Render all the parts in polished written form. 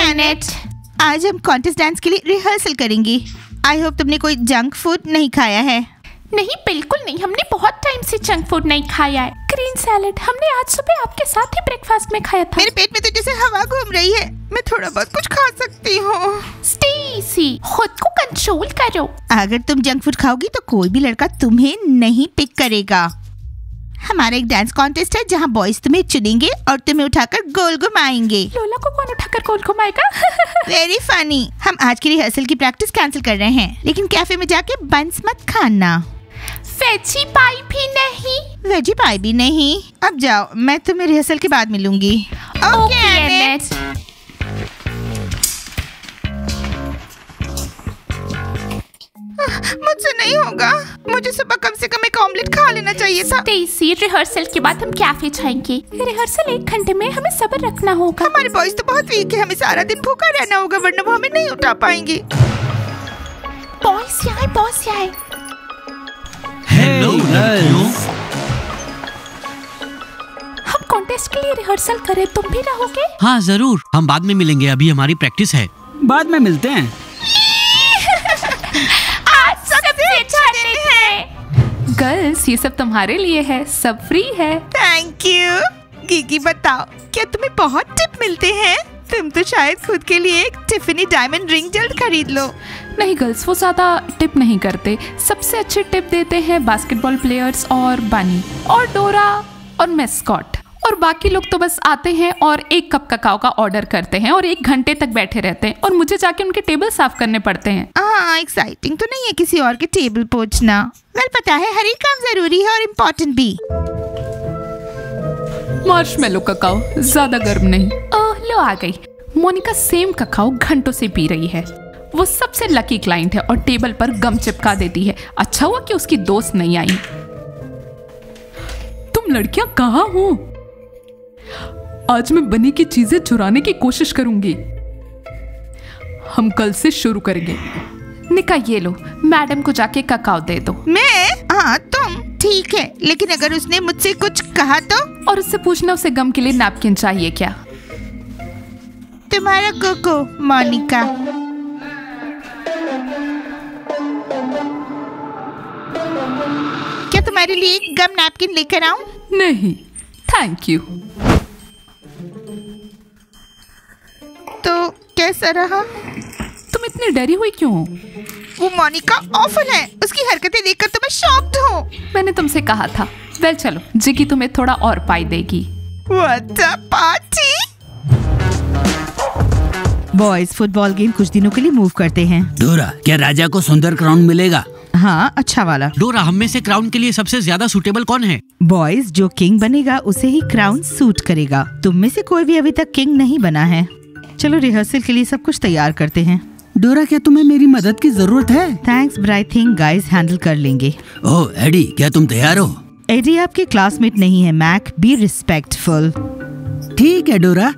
Annette. आज हम contest dance के लिए रिहर्सल करेंगे। आई होप तुमने कोई जंक फूड नहीं खाया है। नहीं, बिल्कुल नहीं, हमने बहुत टाइम से जंक फूड नहीं खाया है। ग्रीन सैलेड हमने आज सुबह आपके साथ ही ब्रेकफास्ट में खाया था। मेरे पेट में तो जैसे हवा घूम रही है, मैं थोड़ा बहुत कुछ खा सकती हूँ। स्टेसी, खुद को कंट्रोल करो। अगर तुम जंक फूड खाओगी तो कोई भी लड़का तुम्हें नहीं पिक करेगा। हमारा एक डांस कॉन्टेस्ट है जहाँ बॉयज तुम्हें चुनेंगे और तुम्हें उठाकर गोल घुमाएंगे। लोला को कौन उठाकर गोल घुमाएगा? Very funny. हम आज की रिहर्सल की प्रैक्टिस कैंसिल कर रहे हैं, लेकिन कैफे में जाके बंस मत खाना। वेजी पाई भी नहीं। वेजी पाई भी नहीं। अब जाओ, मैं तुम्हें रिहर्सल के बाद मिलूंगी। Okay Annette. मुझसे नहीं होगा, मुझे सुबह कम से कम एक ऑमलेट खा लेना चाहिए था। स्टेसी, रिहर्सल के बाद हम कैफे जाएंगे। रिहर्सल 1 घंटे में, हमें सब्र रखना होगा। हमारे बॉयज तो बहुत वीक है, हमें सारा दिन भूखा रहना होगा, वरना वो हमें नहीं उठा पाएंगे। बॉयज यहाँ, बॉस यहाँ। हेलो लड़कियों। हम कॉन्टेस्ट के लिए रिहर्सल करें, तुम भी रहोगे? हाँ जरूर, हम बाद में मिलेंगे, अभी हमारी प्रैक्टिस है। बाद में मिलते हैं। गर्ल्स, ये सब तुम्हारे लिए है, सब फ्री है। Thank you. गिगी बताओ, क्या तुम्हें बहुत टिप मिलते हैं? तुम तो शायद खुद के लिए एक टिफनी डायमंड रिंग जल्द खरीद लो। नहीं गर्ल्स, वो ज्यादा टिप नहीं करते। सबसे अच्छे टिप देते हैं बास्केटबॉल प्लेयर्स और बनी और डोरा और मैस्कॉट। और बाकी लोग तो बस आते हैं और 1 कप ककाओ का ऑर्डर करते हैं और 1 घंटे तक बैठे रहते हैं और मुझे जाके उनके टेबल साफ करने पड़ते हैं। हाँ, एक्साइटिंग तो नहीं है किसी और के टेबल पोंछना। वेल, पता है हर एक काम जरूरी है और इम्पोर्टेंट भी। मार्शमेलो ककाओ, ज्यादा गर्म नहीं। ओह लो, आ गई। मोनिका सेम ककाओ घंटों से पी रही है। वो सबसे लकी क्लाइंट है और टेबल पर गम चिपका देती है। अच्छा हुआ कि उसकी दोस्त नहीं आई। तुम लड़कियां कहाँ हो? आज मैं बनी की चीजें चुराने की कोशिश करूंगी। हम कल से शुरू करेंगे। निका, ये लो, मैडम को जाके ककाओ दे दो। मैं? हाँ तुम, ठीक है, लेकिन अगर उसने मुझसे कुछ कहा तो? और उससे पूछना उसे गम के लिए नैपकिन चाहिए क्या। तुम्हारा कोको मोनिका। क्या तुम्हारे लिए एक गम नैपकिन लेकर आऊं? नहीं थैंक यू। तो कैसा रहा? तुम इतनी डरी हुई क्यों हो? वो मोनिका ऑफल है, उसकी हरकतें देखकर तो मैं शॉक्ड हूँ। मैंने तुमसे कहा था। वेल चलो, जिगी तुम्हें थोड़ा और पाई देगी। What a party! Boys football game कुछ दिनों के लिए मूव करते हैं। डोरा, क्या राजा को सुंदर क्राउन मिलेगा? हाँ, अच्छा वाला। डोरा, हम में से क्राउन के लिए सबसे ज्यादा सूटेबल कौन है? बॉयज, जो किंग बनेगा उसे ही क्राउन सूट करेगा। तुम में से कोई भी अभी तक किंग नहीं बना है। चलो रिहर्सल के लिए सब कुछ तैयार करते हैं। डोरा, क्या तुम्हें मेरी मदद की जरूरत है? Thanks, but I think guys handle कर लेंगे। ओह एडी, क्या तुम तैयार हो? एडी आपके क्लासमेट नहीं है मैक, बी रिस्पेक्टफुल। ठीक है डोरा,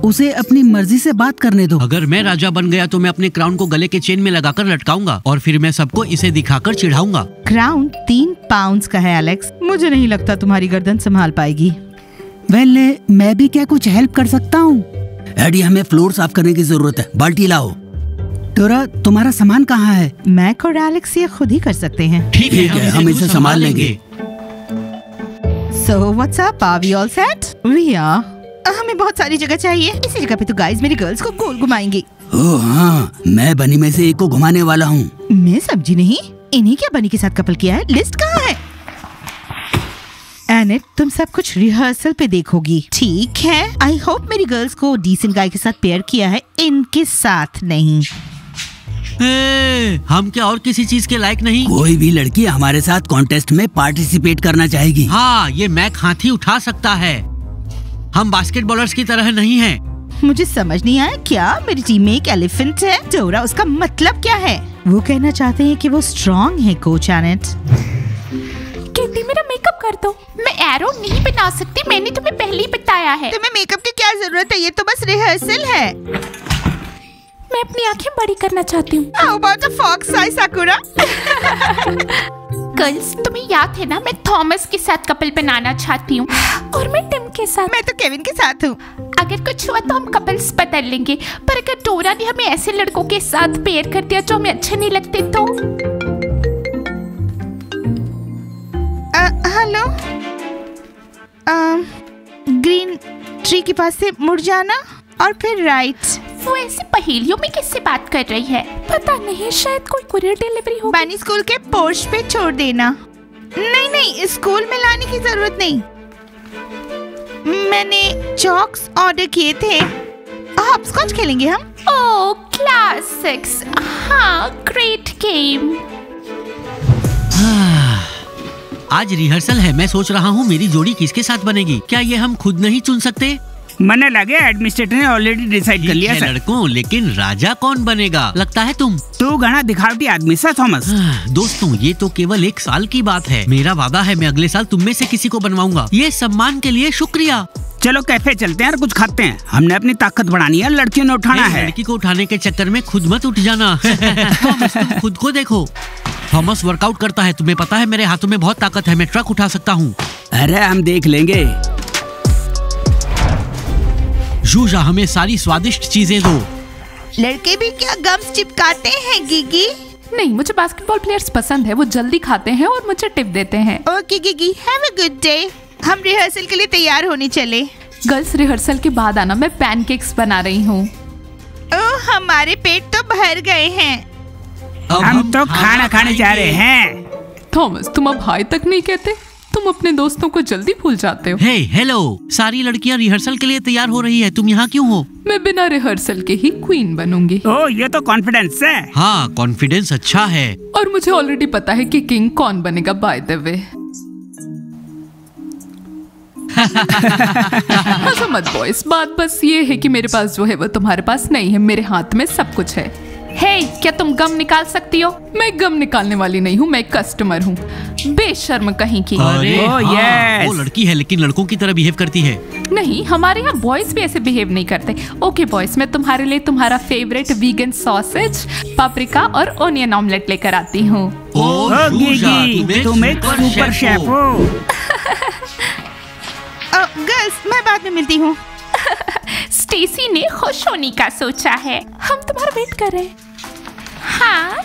उसे अपनी मर्जी से बात करने दो। अगर मैं राजा बन गया तो मैं अपने क्राउन को गले के चेन में लगाकर लटकाऊंगा और फिर मैं सबको इसे दिखाकर चिढ़ाऊंगा। क्राउन 3 पाउंड्स का है एलेक्स, मुझे नहीं लगता तुम्हारी गर्दन संभाल पाएगी। वेल, मैं भी क्या कुछ हेल्प कर सकता हूँ? एडी, हमें फ्लोर साफ करने की जरूरत है, बाल्टी लाओ। डोरा, तुम्हारा सामान कहाँ है? मैक और एलेक्स ये खुद ही कर सकते हैं। ठीक है, हम इसे संभाल लेंगे। So what's up? Are we all set? We are. हमें बहुत सारी जगह चाहिए। इसी जगह पे तो गाइस मेरी गर्ल्स को गोल घुमाएंगे। ओह हाँ, मैं बनी में से एक को घुमाने वाला हूँ। मैं सब्जी नहीं, इन्हीं क्या बनी के साथ कपल किया है? लिस्ट कहाँ है? एनेट, तुम सब कुछ रिहर्सल पे देखोगी, ठीक है? आई होप मेरी गर्ल्स को डिसेंट गाय के साथ पेयर किया है, इनके साथ नहीं। हम क्या और किसी चीज के लायक नहीं? कोई भी लड़की हमारे साथ कॉन्टेस्ट में पार्टिसिपेट करना चाहेगी। हाँ, ये मैक हाथी उठा सकता है। हम बास्केटबॉलर्स की तरह नहीं हैं। मुझे समझ नहीं आया, क्या मेरी टीम में एक एलिफेंट है? डोरा, उसका मतलब क्या है? वो कहना चाहते हैं कि वो स्ट्रॉन्ग है कोच एनेट। केटी, मेरा मेकअप कर दो। मैं एरो नहीं बना सकती, मैंने तुम्हें पहले ही बताया है। तुम्हें मेकअप की क्या जरूरत है? ये तो बस रिहर्सल है। मैं अपनी आंखें बड़ी करना चाहती हूँ। How about a fox eye, Sakura? Girls, तुम्हें याद है ना, मैं थॉमस के साथ कपल बनाना चाहती हूँ और मैं टिम के साथ। मैं तो केविन के साथ हूँ। अगर कुछ हुआ तो हम कपल्स बदल लेंगे, पर अगर डोरा ने हमें ऐसे लड़कों के साथ पेयर कर दिया जो हमें अच्छे नहीं लगते तो। हेलो, ग्रीन ट्री के पास से मुड़ जाना और फिर राइट। वो ऐसे पहेलियों में किससे बात कर रही है? पता नहीं, शायद कोई कुरियर डिलीवरी हो। बानी स्कूल के पोर्च पे छोड़ देना। नहीं नहीं, स्कूल में लाने की जरूरत नहीं। मैंने चॉक्स ऑर्डर किए थे। हॉपस्कॉच खेलेंगे हम। ओह क्लासिक्स, हाँ ग्रेट गेम। आज रिहर्सल है। मैं सोच रहा हूँ मेरी जोड़ी किसके साथ बनेगी। क्या ये हम खुद नहीं चुन सकते? मने लगे एडमिनिस्ट्रेटर ने ऑलरेडी डिसाइड कर लिया सर। लड़कों, लेकिन राजा कौन बनेगा? लगता है तुम। तू घना दिखावटी आदमी सा थॉमस। दोस्तों, ये तो केवल 1 साल की बात है। मेरा वादा है मैं अगले साल तुम में से किसी को बनवाऊंगा। ये सम्मान के लिए शुक्रिया। चलो कैफे चलते हैं और कुछ खाते हैं। हमने अपनी ताकत बढ़ानी है, लड़कियों ने उठाना है। लड़की को उठाने के चक्कर में खुद मत उठ जाना। तुम खुद को देखो। थॉमस वर्कआउट करता है, तुम्हें पता है मेरे हाथों में बहुत ताकत है, मैं ट्रक उठा सकता हूँ। अरे हम देख लेंगे। जूजा, हमें सारी स्वादिष्ट चीजें दो। लड़के भी क्या गम्स चिपकाते हैं गिगी? नहीं, मुझे बास्केटबॉल प्लेयर्स पसंद है। वो जल्दी खाते हैं और मुझे टिप देते हैं। Okay Gigi, have a good day. हम रिहर्सल के लिए तैयार होने चले। गर्ल्स, रिहर्सल के बाद आना, मैं पैनकेक्स बना रही हूँ। ओह, हमारे पेट तो भर गए हैं। हम तो खाना खाने जा रहे हैं। थॉमस, तुम अब हाय तक नहीं कहते। तुम अपने दोस्तों को जल्दी भूल जाते हो। हे हेलो, सारी लड़कियां रिहर्सल के लिए तैयार हो रही है, तुम यहाँ क्यों हो? मैं बिना रिहर्सल के ही क्वीन बनूंगी। ओह, ये तो कॉन्फिडेंस है। हाँ, कॉन्फिडेंस अच्छा है। और मुझे ऑलरेडी पता है कि किंग कौन बनेगा। बाय द वे, हंसो मत बॉयज। बात बस ये है कि मेरे पास जो है वो तुम्हारे पास नहीं है। मेरे हाथ में सब कुछ है। हे, क्या तुम गम निकाल सकती हो? मैं गम निकालने वाली नहीं हूँ, मैं कस्टमर हूँ। बेशर्म कहीं की। अरे ओह, हाँ, यस। वो लड़की है लेकिन लड़कों की तरह बिहेव करती है। नहीं, हमारे यहाँ बॉयज भी ऐसे बिहेव नहीं करते। ओके बॉयज, मैं तुम्हारे लिए तुम्हारा फेवरेट वीगन सॉसेज, पापरिका और ओनियन ऑमलेट लेकर आती हूँ। ओह, ओह जूजा, गिगी, तुम एक सुपर शेफ हो। गर्ल्स, मैं बाद में मिलती हूँ। स्टेसी ने खुश होने का सोचा है। हम तुम्हारा वेट कर रहे हैं। हाँ।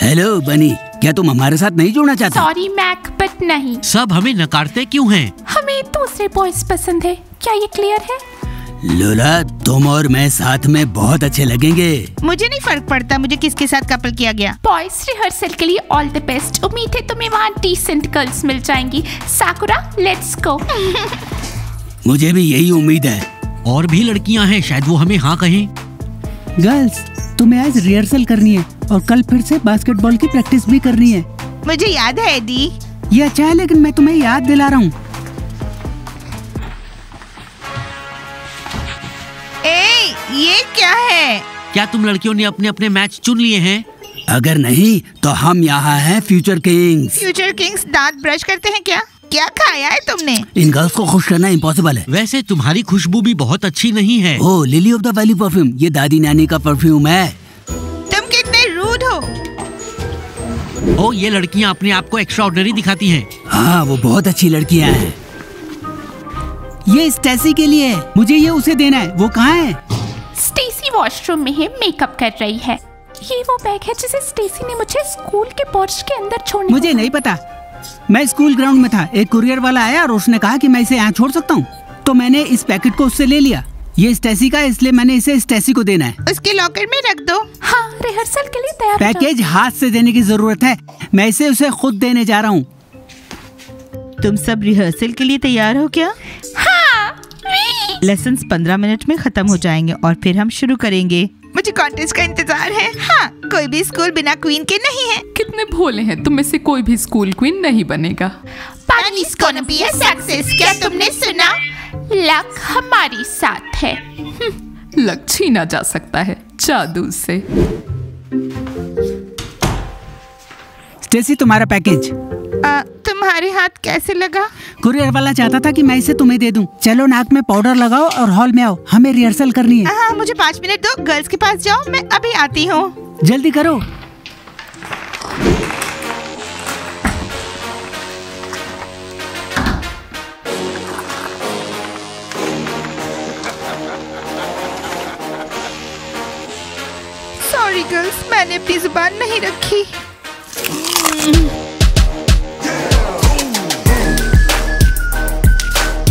हेलो बनी, क्या तुम हमारे साथ नहीं जुड़ना चाहते? सॉरी मैक, बट नहीं। सब हमें नकारते क्यों हैं? हमें दूसरे बॉयज पसंद है। क्या ये क्लियर है? लोला, तुम और मैं साथ में बहुत अच्छे लगेंगे। मुझे नहीं फर्क पड़ता मुझे किसके साथ कपल किया गया। बॉयज, रिहर्सल के लिए ऑल द बेस्ट। उम्मीद है तुम्हें वहाँ डिसेंट गर्ल्स मिल जाएंगी। साकुरा, लेट्स गो। मुझे भी यही उम्मीद है। और भी लड़कियां हैं, शायद वो हमें हाँ कहें। गर्ल्स, तुम्हें आज रिहर्सल करनी है और कल फिर से बास्केटबॉल की प्रैक्टिस भी करनी है। मुझे याद है एडी। ये अच्छा है, लेकिन मैं तुम्हें याद दिला रहा हूँ। ये क्या है? क्या तुम लड़कियों ने अपने अपने मैच चुन लिए हैं? अगर नहीं तो हम यहाँ हैं फ्यूचर किंग्स। फ्यूचर किंग्स दांत ब्रश करते हैं क्या? क्या खाया है तुमने? इन गर्ल्स को खुश करना इम्पॉसिबल है। वैसे तुम्हारी खुशबू भी बहुत अच्छी नहीं है। Oh, lily of the valley perfume, ये दादी नानी का परफ्यूम है। तुम कितने रूड हो। ओह, ये लड़कियां अपने आप को एक्स्ट्राऑर्डिनरी दिखाती हैं। हाँ, वो बहुत अच्छी लड़कियाँ हैं। ये स्टेसी के लिए है, मुझे ये उसे देना है। वो कहाँ है? स्टेसी वॉशरूम में है, मेकअप कर रही है। ये वो बैग है जिसे स्टेसी ने मुझे स्कूल के पोर्च के अंदर छोड़ने। मुझे नहीं पता, मैं स्कूल ग्राउंड में था। एक कुरियर वाला आया और उसने कहा कि मैं इसे यहाँ छोड़ सकता हूँ, तो मैंने इस पैकेट को उससे ले लिया। ये स्टेसी का है, इसलिए मैंने इसे स्टेसी को देना है। उसके लॉकर में रख दो। हाँ, रिहर्सल के लिए तैयार। पैकेज हाथ से देने की जरूरत है, मैं इसे उसे खुद देने जा रहा हूँ। तुम सब रिहर्सल के लिए तैयार हो क्या? हाँ। लेसन्स 15 मिनट में खत्म हो जाएंगे और फिर हम शुरू करेंगे। मुझे कॉन्टेस्ट का इंतजार है। हाँ, कोई भी स्कूल बिना क्वीन के नहीं है। कितने भोले हैं, तुम में से कोई भी स्कूल क्वीन नहीं बनेगा। Bunny's gonna be a success, क्या तुमने सुना? लक हमारी साथ है। लक छीना जा सकता है जादू से। स्टेसी, तुम्हारा पैकेज। तुम्हारे हाथ कैसे लगा? कुरियर वाला चाहता था कि मैं इसे तुम्हें दे दूं। चलो, नाक में पाउडर लगाओ और हॉल में आओ, हमें रिहर्सल करनी है। हाँ, मुझे 5 मिनट दो। गर्ल्स के पास जाओ, मैं अभी आती हूँ। जल्दी करो। सॉरी गर्ल्स, मैंने अपनी जुबान नहीं रखी।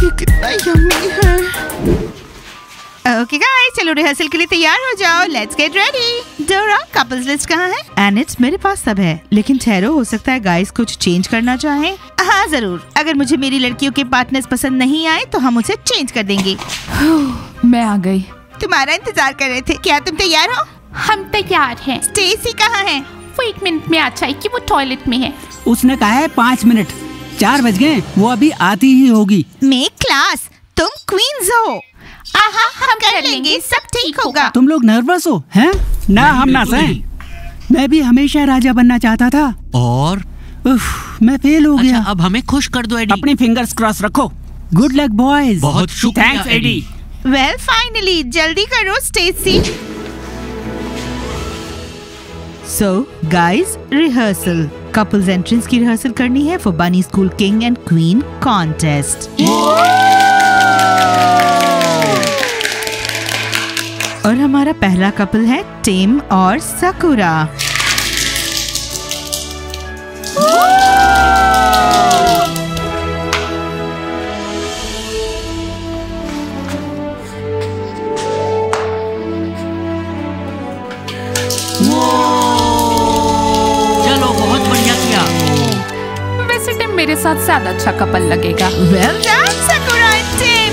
ये कितना यम्मी है। ओके गाइस, चलो रिहर्सल के लिए तैयार हो जाओ। Let's get ready. डोरा, कपल्स लिस्ट कहाँ है? एनिट्स, मेरे पास सब है, लेकिन ठहरो, हो सकता है गाइस कुछ चेंज करना चाहें। हाँ जरूर, अगर मुझे मेरी लड़कियों के पार्टनर्स पसंद नहीं आए तो हम उसे चेंज कर देंगे। मैं आ गई। तुम्हारा इंतजार कर रहे थे। क्या तुम तैयार हो? हम तैयार हैं। स्टेसी कहाँ है? वो 1 मिनट में आ जाएगी, वो टॉयलेट में है। उसने कहा है 5 मिनट। 4 बज गए, वो अभी आती ही होगी। मेक क्लास, तुम क्वींस हो। आहा, हम कर लेंगे, सब ठीक होगा। तुम लोग नर्वस हो हैं? ना हम ना सहें। मैं भी हमेशा राजा बनना चाहता था और मैं फेल हो गया। अच्छा, अब हमें खुश कर दो एडी। अपनी फिंगर्स क्रॉस रखो। Good luck boys. बहुत शुक्रिया थैंक्स एडी। वेल फाइनली, जल्दी करो Stacy. So guys, rehearsal, couples entrance की रिहर्सल करनी है for Bunny school king and queen contest. और हमारा पहला कपल है टिम और सकुरा। चलो, बहुत बढ़िया किया। वैसे टिम मेरे साथ ज्यादा अच्छा कपल लगेगा। Well done Sakura and Tim.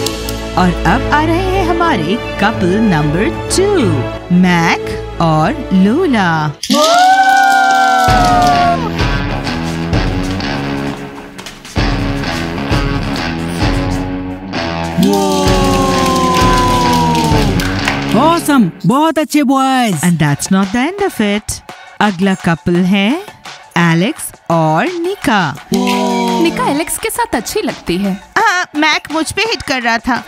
और अब आ रहे हैं हमारे कपल नंबर 2, मैक और लूला। ऑसम, बहुत अच्छे boys. And that's not the end of it. अगला कपल है एलेक्स और निका। निका एलेक्स के साथ अच्छी लगती है। हाँ, मैक मुझ पे हिट कर रहा था।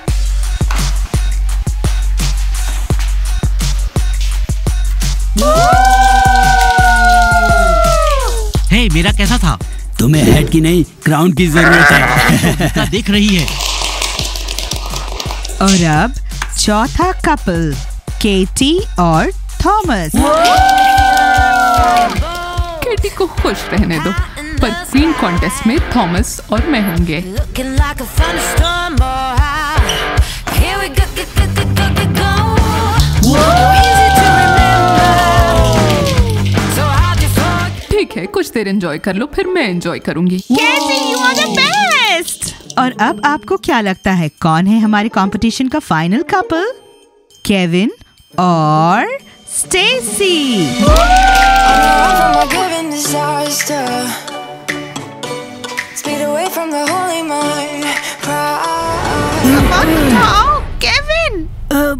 हे, मेरा कैसा था? तुम्हें हेड की नहीं, क्राउन की जरूरत है। देख रही है। और अब चौथा कपल, केटी और थॉमस। केटी को खुश रहने दो, पर क्वीन कॉन्टेस्ट में थॉमस और मैं होंगे। ठीक है, कुछ देर एंजॉय कर लो, फिर मैं एंजॉय करूंगी। केटी, you are the best। और अब आपको क्या लगता है कौन है हमारे कंपटीशन का फाइनल कपल? केविन और स्टेसी। केविन,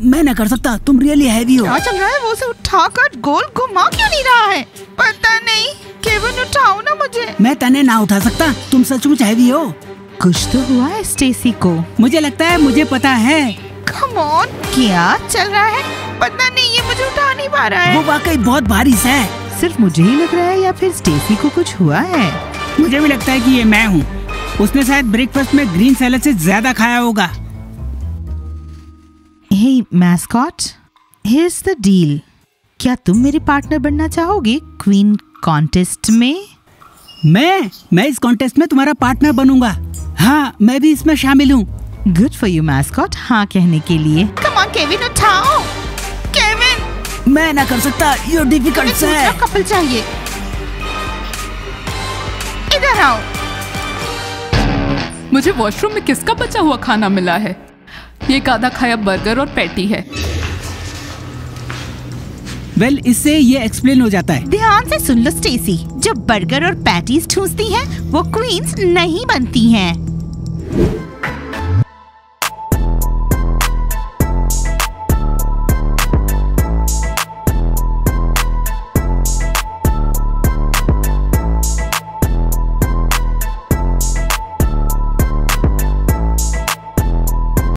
मैं ना कर सकता, तुम रियली हैवी हो। क्या चल रहा है? वो उसे उठाकर गोल घुमा क्यों नहीं रहा है? पता नहीं। केविन, उठाओ ना मुझे। मैं तने ना उठा सकता, तुम सचमुच हैवी हो। कुछ तो हुआ है स्टेसी को। मुझे लगता है मुझे पता है। कम ऑन, क्या चल रहा है? पता नहीं, ये मुझे उठा नहीं पा रहा है। वो वाकई बहुत भारी सा है। सिर्फ मुझे ही लग रहा है या फिर स्टेसी को कुछ हुआ है? मुझे भी लगता है कि ये मैं हूँ। उसने शायद ब्रेकफास्ट में ग्रीन सैलेड से ज्यादा खाया होगा। हे मैस्कॉट, हियर्स द डील। क्या तुम मेरे पार्टनर बनना चाहोगे क्वीन कॉन्टेस्ट में? मैं इस कॉन्टेस्ट में तुम्हारा पार्टनर बनूंगा। हाँ, मैं भी इसमें शामिल हूँ। गुड फॉर यू मैस्कॉट, हाँ कहने के लिए। कम ऑन केविन, उठाओ। केविन, मैं ना कर सकता, ये डिफिकल्ट है। दूसरा कपल चाहिए। इधर आओ। मुझे वॉशरूम में किसका बचा हुआ खाना मिला है? ये एक आधा खाया बर्गर और पैटी है। वेल, इससे ये एक्सप्लेन हो जाता है। ध्यान से सुन लो स्टेसी, जब बर्गर और पैटीज ठूसती हैं, वो क्वींस नहीं बनती हैं।